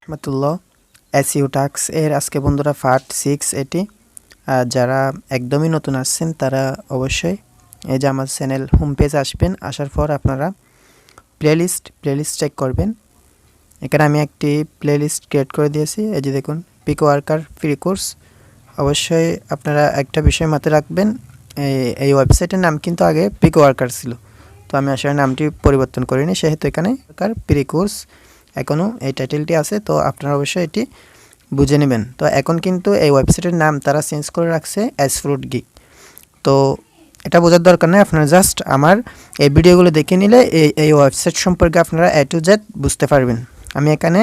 রহমতুল্লাহ। SEO task এর আজকে বন্ধুরা পার্ট 6 এটি। যারা একদমই নতুন আসছেন তারা অবশ্যই এই যে আমার চ্যানেল হোম পেজ আসবেন, আসার পর আপনারা প্লেলিস্ট চেক করবেন। এখানে আমি একটি প্লেলিস্ট ক্রিয়েট করে দিয়েছি। এই যে দেখুন পিকওয়ার্কার ফ্রি কোর্স। অবশ্যই আপনারা একটা বিষয় মাথায় রাখবেন, এই ওয়েবসাইটের নাম কিন্তু আগে পিকওয়ার্কার ছিল, তো আমি আসলে নামটি পরিবর্তন করিনি, সেহেতু এখানে ফ্রি কোর্স এখনও এই টাইটেলটি আছে। তো আপনারা অবশ্যই এটি বুঝে নেবেন। তো এখন কিন্তু এই ওয়েবসাইটের নাম তারা চেঞ্জ করে রাখছে SproutGigs। তো এটা বোঝার দরকার নেই, আপনারা জাস্ট আমার এই ভিডিওগুলো দেখে নিলে এই ওয়েবসাইট সম্পর্কে আপনারা A to Z বুঝতে পারবেন। আমি এখানে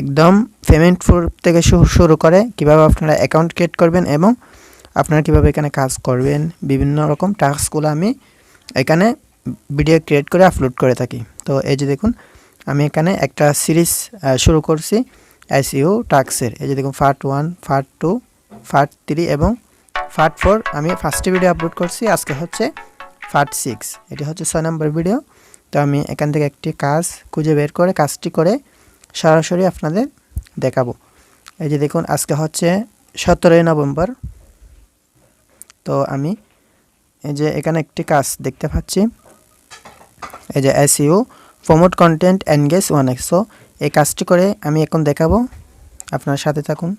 একদম পেমেন্ট প্রুফ থেকে শুরু করে কিভাবে আপনারা অ্যাকাউন্ট ক্রিয়েট করবেন এবং আপনারা কিভাবে এখানে কাজ করবেন, বিভিন্ন রকম টাস্কগুলো আমি এখানে ভিডিও ক্রিয়েট করে আপলোড করে থাকি। তো এই যে দেখুন আমি এখানে একটা সিরিজ শুরু করছি এসইও টাস্কের। এই যে দেখুন পার্ট 1, পার্ট 2, পার্ট 3 এবং পার্ট 4 আমি ফার্স্ট ভিডিও আপলোড করছি। আজকে হচ্ছে পার্ট 6, এটি হচ্ছে 6 নম্বর ভিডিও। তো আমি এখান থেকে একটি কাজ খুঁজে বের করে কাজটি করে সরাসরি আপনাদের দেখাবো। এই যে দেখুন আজকে হচ্ছে 17 নভেম্বর। তো আমি এই যে এখানে একটি কাজ দেখতে পাচ্ছি, এই যে SEO promote content engage 1x। So এই কাজটি করে আমি এখন দেখাবো, আপনার সাথে থাকুন।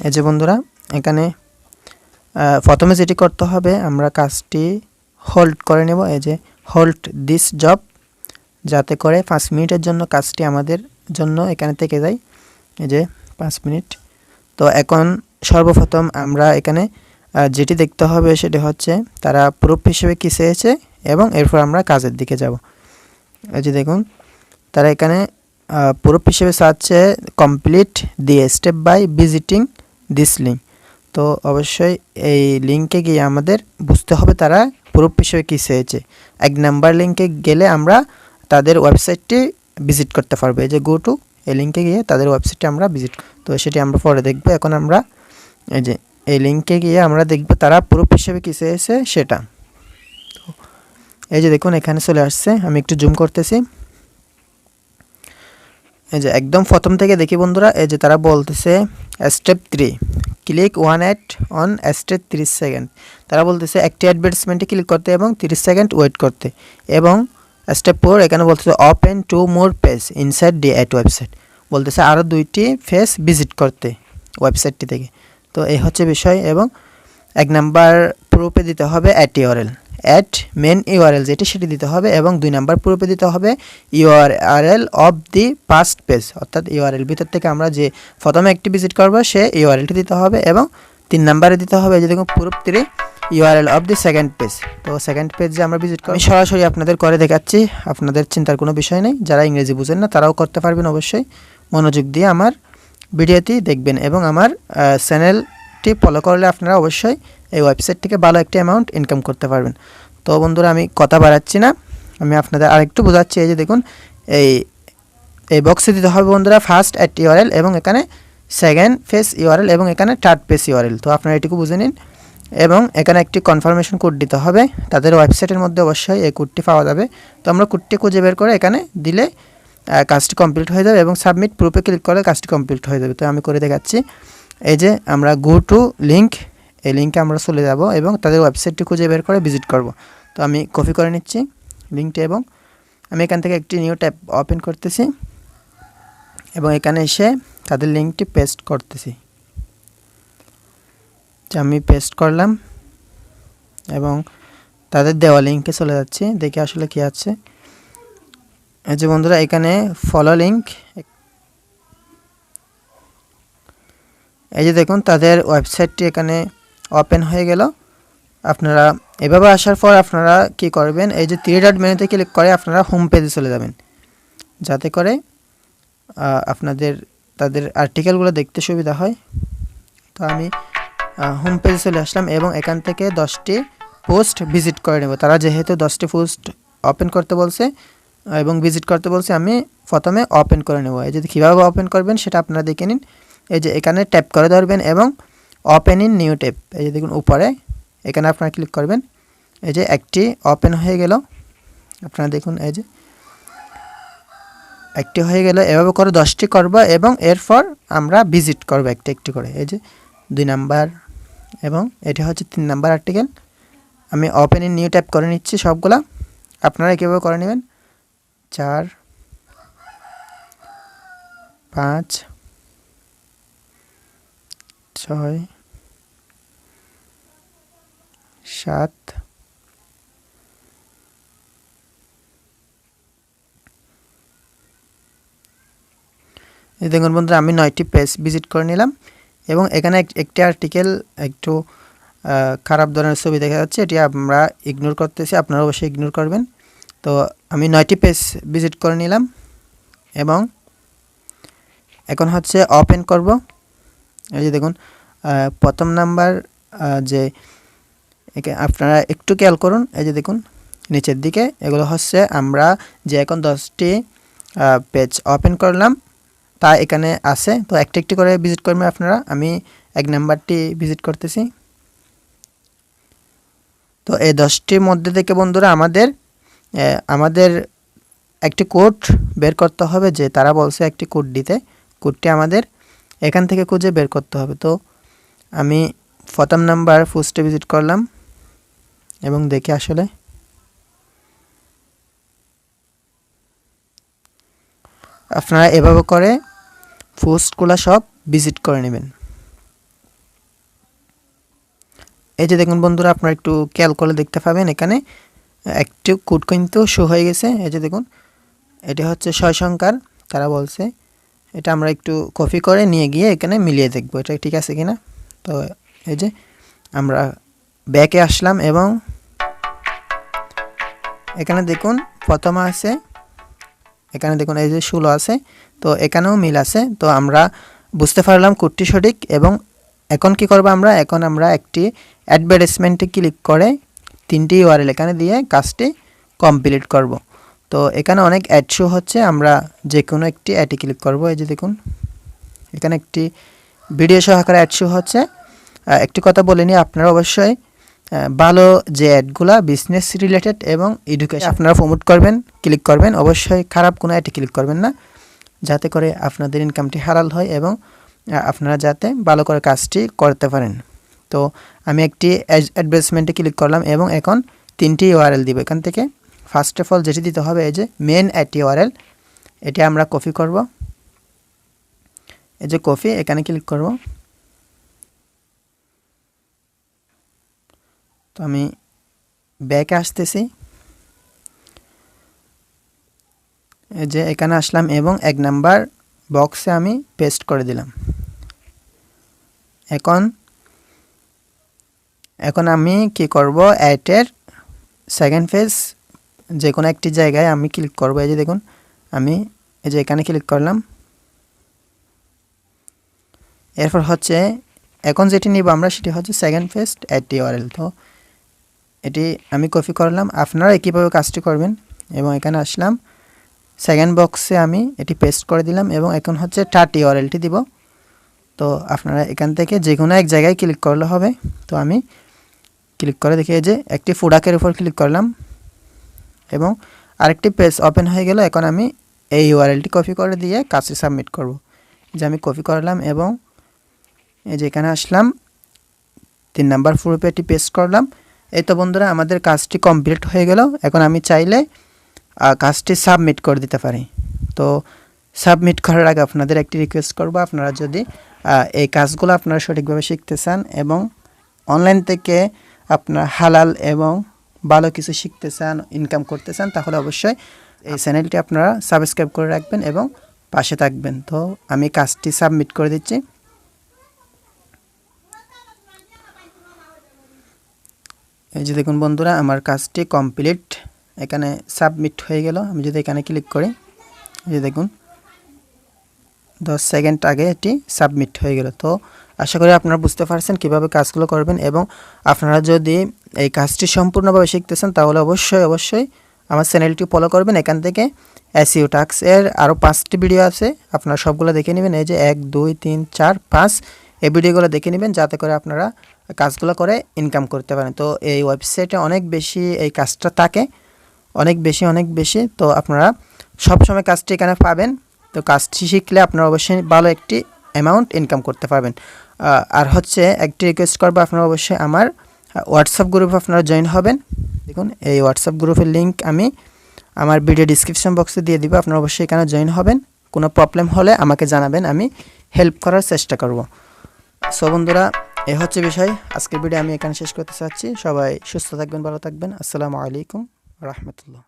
এই যে বন্ধুরা এখানে প্রথমে যেটি করতে হবে, আমরা কাজটি হোল্ড করে নেব। এই যে হোল্ড দিস জব, যাতে করে 5 মিনিটের জন্য কাজটি আমাদের জন্য এখানে থেকে যায়। এই যে 5 মিনিট। তো এখন সর্বপ্রথম আমরা এখানে যেটি দেখতে হবে সেটি হচ্ছে তারা প্রুফ হিসেবে কী চেয়েছে এবং এরপর আমরা কাজের দিকে যাব। এই যে দেখুন তারা এখানে প্রুফ হিসেবে চাচ্ছে complete the step by visiting this link. তো অবশ্যই এই লিঙ্কে গিয়ে আমাদের বুঝতে হবে তারা প্রুফ হিসেবে কী চেয়েছে। 1 নাম্বার লিঙ্কে গেলে আমরা তাদের ওয়েবসাইটটি ভিজিট করতে পারবো। এই যে গো টু, এই লিঙ্কে গিয়ে তাদের ওয়েবসাইটটি আমরা ভিজিট, তো সেটি আমরা পরে দেখব। এখন আমরা এই যে এই লিঙ্কে গিয়ে আমরা দেখব তারা প্রুফ হিসেবে কী চেয়েছে সেটা। তো এই যে দেখুন এখানে চলে আসছে, আমি একটু জুম করতেছি। এই যে একদম প্রথম থেকে দেখি বন্ধুরা, এই যে তারা বলতেছে step 3 click 1 add on step 30 second. তারা বলতেছে একটি অ্যাডভার্টাইজমেন্টে ক্লিক করতে এবং 30 সেকেন্ড ওয়েট করতে। এবং স্টেপ 4 এখানে বলতেছে open 2 more page inside the ad website, বলতেছে আরও 2টি পেজ ভিজিট করতে ওয়েবসাইটটি থেকে। তো এই হচ্ছে বিষয়। এবং 1 নাম্বার প্রুফে দিতে হবে অ্যাট মেন ইউআরএল যেটি সেটি দিতে হবে, এবং 2 নাম্বার প্রুফে দিতে হবে URL of the first page, অর্থাৎ ইউআরএল ভিতর থেকে আমরা যে প্রথমে একটি ভিজিট করব সে ইউআরএলটি দিতে হবে। এবং 3 নাম্বারে দিতে হবে যে দেখুন proof 3 URL of the second page. তো সেকেন্ড পেজ যে আমরা ভিজিট করব, আমি সরাসরি আপনাদের করে দেখাচ্ছি, আপনাদের চিন্তার কোনো বিষয় নেই। যারা ইংরেজি বুঝেন না তারাও করতে পারবেন। অবশ্যই মনোযোগ দিয়ে আমার ভিডিওটি দেখবেন এবং আমার চ্যানেলটি ফলো করলে আপনারা অবশ্যই এই ওয়েবসাইট থেকে ভালো একটা অ্যামাউন্ট ইনকাম করতে পারবেন। তো বন্ধুরা আমি কথা বাড়াচ্ছি না, আমি আপনাদের আরেকটু বোঝাচ্ছি। এই যে দেখুন এই বক্সে দিতে হবে বন্ধুরা ফার্স্ট অ্যাট ইউআরএল এবং এখানে সেকেন্ড পেজ ইউআরএল এবং এখানে থার্ড পেজ ইউআরএল। তো আপনারা এটুকু বুঝে নিন। এবং এখানে একটি কনফার্মেশন কোড দিতে হবে, তাদের ওয়েবসাইটের মধ্যে অবশ্যই এই কোডটি পাওয়া যাবে। তো আমরা কোডটি খুঁজে বের করে এখানে দিলে কাজটি কমপ্লিট হয়ে যাবে এবং সাবমিট প্রুফে ক্লিক করলে কাজটি কমপ্লিট হয়ে যাবে। তো আমি করে দেখাচ্ছি। এই যে আমরা গো টু লিঙ্ক, এই লিঙ্কে আমরা চলে যাব এবং তাদের ওয়েবসাইটটি খুঁজে বের করে ভিজিট করব। তো আমি কপি করে নিচ্ছি লিঙ্কটি এবং আমি এখান থেকে একটি নিউ ট্যাব ওপেন করতেছি এবং এখানে এসে তাদের লিঙ্কটি পেস্ট করতেছি। আমি পেস্ট করলাম এবং তাদের দেওয়া লিঙ্কে চলে যাচ্ছি, দেখে আসলে কি আছে। এই যে বন্ধুরা এখানে ফলো লিঙ্ক, এই যে দেখুন তাদের ওয়েবসাইটটি এখানে ওপেন হয়ে গেল। আপনারা এভাবে আসার পর আপনারা কি করবেন, এই যে 3 ডট মেনুতে ক্লিক করে আপনারা হোম পেজে চলে যাবেন, যাতে করে আপনাদের তাদের আর্টিকেলগুলো দেখতে সুবিধা হয়। তো আমি হোম পেজে চলে আসলাম এবং এখান থেকে 10টি পোস্ট ভিজিট করে নেব। তারা যেহেতু 10টি পোস্ট ওপেন করতে বলছে এবং ভিজিট করতে বলছে, আমি প্রথমে ওপেন করে নেব। এই যে কীভাবে ওপেন করবেন সেটা আপনারা দেখে নিন। এই যে এখানে ট্যাপ করে ধরবেন এবং ওপেন ইন নিউ ট্যাব, এই যে দেখুন উপরে এখানে আপনারা ক্লিক করবেন। এই যে একটি ওপেন হয়ে গেল, আপনারা দেখুন। এই যে একটি হয়ে গেল। এভাবে করে 10টি করব এবং এরপর আমরা ভিজিট করব একটা একটি করে। এই যে 2 নাম্বার এবং এটা হচ্ছে 3 নাম্বার আর্টিকেল। আমি ওপেন ইন নিউ ট্যাব করে নিচ্ছি সবগুলা। আপনারা কিভাবে করে নেবেন 4 5 6 7 এই দেখুন বন্ধুরা আমি 9টি পেজ ভিজিট করে নিলাম এবং এখানে একটি আর্টিকেল একটু খারাপ ধরনের ছবি দেখা যাচ্ছে, এটি আমরা ইগনোর করতেছি, আপনারা অবশ্যই ইগনোর করবেন। তো আমি 9টি পেজ ভিজিট করে নিলাম এবং এখন হচ্ছে ওপেন করব। এই যে দেখুন প্রথম নাম্বার যে আপনারা একটু খেয়াল করুন, এই যে দেখুন নিচের দিকে এগুলো হচ্ছে আমরা যে এখন 10টি পেজ ওপেন করলাম তা এখানে আছে। তো একটা একটি করে ভিজিট করবেন আপনারা। আমি 1 নাম্বারটি ভিজিট করতেছি। তো এই 10টির মধ্যে থেকে বন্ধুরা আমাদের একটি কোড বের করতে হবে, যে তারা বলছে একটি কোড দিতে। কোডটি আমাদের এখান থেকে খুঁজে বের করতে হবে। তো আমি প্রথম নাম্বার পোস্টে ভিজিট করলাম এবং দেখি আসলে আপনারা এভাবে করে পোস্টগুলো সব ভিজিট করে নেবেন। এই যে দেখুন বন্ধুরা আপনারা একটু খেয়াল করে দেখতে পাবেন এখানে একটি কোড কিন্তু শো হয়ে গেছে। এই যে দেখুন এটি হচ্ছে 6 সংখ্যার, তারা বলছে। এটা আমরা একটু কপি করে নিয়ে গিয়ে এখানে মিলিয়ে দেখব এটা ঠিক আছে কিনা। তো এই যে আমরা ব্যাকে আসলাম এবং এখানে দেখুন প্রথমে আছে, এখানে দেখুন এই যে 16 আছে। তো এখানেও মিল আছে। তো আমরা বুঝতে পারলাম কোডটি সঠিক। এবং এখন কি করব আমরা, এখন আমরা একটি অ্যাডভার্টাইজমেন্টে ক্লিক করে 3টি ইউআরএল এখানে দিয়ে কাজটি কমপ্লিট করব। তো এখানে অনেক অ্যাড শো হচ্ছে, আমরা যে কোনো একটি অ্যাডে ক্লিক করব। এই যে দেখুন এখানে একটি ভিডিও সহকারে অ্যাড শো হচ্ছে। একটি কথা বলে নিই, আপনারা অবশ্যই ভালো যে অ্যাডগুলা বিজনেস রিলেটেড এবং এডুকেশন আপনারা প্রমোট করবেন, ক্লিক করবেন। অবশ্যই খারাপ কোনো অ্যাডে ক্লিক করবেন না, যাতে করে আপনাদের ইনকামটি হালাল হয় এবং আপনারা যাতে ভালো করে কাজটি করতে পারেন। তো আমি একটি অ্যাডভার্টাইজমেন্টে ক্লিক করলাম এবং এখন 3টি ইউআরএল দিব এখান থেকে। ফার্স্ট অফ অল যেটি দিতে হবে এই যে মেন অ্যাড ইউআরএল, এটি আমরা কপি করব। এই যে কপি, এখানে ক্লিক করব। তো আমি ব্যাকে আসতেছি, এই যে এখানে আসলাম এবং 1 নাম্বার বক্সে আমি পেস্ট করে দিলাম। এখন আমি কি করব, অ্যাডের সেকেন্ড পেজ যে কোনো একটি জায়গায় আমি ক্লিক করব। এই যে দেখুন আমি এই যে এখানে ক্লিক করলাম। এরপর হচ্ছে এখন যেটি নিব আমরা সেটি হচ্ছে সেকেন্ড পেজ অ্যাড ইউআরএল। তো এটি আমি কপি করলাম, আপনারা একইভাবে কাজটি করবেন। এবং এখানে আসলাম, সেকেন্ড বক্সে আমি এটি পেস্ট করে দিলাম এবং এখন হচ্ছে থার্ড ইউআরএলটি দিব। তো আপনারা এখান থেকে যে কোনো এক জায়গায় ক্লিক করলে হবে। তো আমি ক্লিক করে দেখি যে একটি প্রোডাক্টের উপর ক্লিক করলাম এবং আরেকটি পেজ ওপেন হয়ে গেল। এখন আমি এই ইউআরএলটি কপি করে দিয়ে কাজটি সাবমিট করব। যে আমি কপি করলাম এবং এই যে এখানে আসলাম, 3 নাম্বার গ্রুপে এটি পেস্ট করলাম। এই তো বন্ধুরা আমাদের কাজটি কমপ্লিট হয়ে গেল। এখন আমি চাইলে কাজটি সাবমিট করে দিতে পারি। তো সাবমিট করার আগে আপনাদের একটি রিকোয়েস্ট করব, আপনারা যদি এই কাজগুলো আপনারা সঠিকভাবে শিখতে চান এবং অনলাইন থেকে আপনার হালাল এবং ভালো কিছু শিখতে চান, ইনকাম করতে চান, তাহলে অবশ্যই এই চ্যানেলটি আপনারা সাবস্ক্রাইব করে রাখবেন এবং পাশে থাকবেন। তো আমি কাজটি সাবমিট করে দিচ্ছি। এই যে দেখুন বন্ধুরা আমার কাজটি কমপ্লিট, এখানে সাবমিট হয়ে গেল। আমি যদি এখানে ক্লিক করি, এই যে দেখুন 10 সেকেন্ড আগে এটি সাবমিট হয়ে গেল। তো আশা করি আপনারা বুঝতে পারছেন কিভাবে কাজগুলো করবেন। এবং আপনারা যদি এই কাজটি সম্পূর্ণভাবে শিখতে চান তাহলে অবশ্যই আমার চ্যানেলটি ফলো করবেন। এখান থেকে এসইও টাস্ক এর আরও 5টি ভিডিও আছে, আপনারা সবগুলো দেখে নেবেন। এই যে 1 2 3 4 5 এই ভিডিওগুলো দেখে নেবেন, যাতে করে আপনারা কাজগুলো করে ইনকাম করতে পারেন। তো এই ওয়েবসাইটে অনেক বেশি এই কাজটা থাকে, অনেক বেশি। তো আপনারা সবসময় কাজটি এখানে পাবেন। তো কাজটি শিখলে আপনারা অবশ্যই ভালো একটি অ্যামাউন্ট ইনকাম করতে পারবেন। আর হচ্ছে একটি রিকোয়েস্ট করবো, আপনারা অবশ্যই আমার হোয়াটসঅ্যাপ গ্রুপে আপনারা জয়েন হবেন। দেখুন এই হোয়াটসঅ্যাপ গ্রুপের লিঙ্ক আমি আমার ভিডিও ডিসক্রিপশন বক্সে দিয়ে দিব, আপনারা অবশ্যই এখানে জয়েন হবেন। কোনো প্রবলেম হলে আমাকে জানাবেন, আমি হেল্প করার চেষ্টা করব। সো বন্ধুরা, এই হচ্ছে বিষয়। আজকের ভিডিও আমি এখানে শেষ করতে চাচ্ছি। সবাই সুস্থ থাকবেন, ভালো থাকবেন। আসসালামু আলাইকুম রহমতুল্লাহ।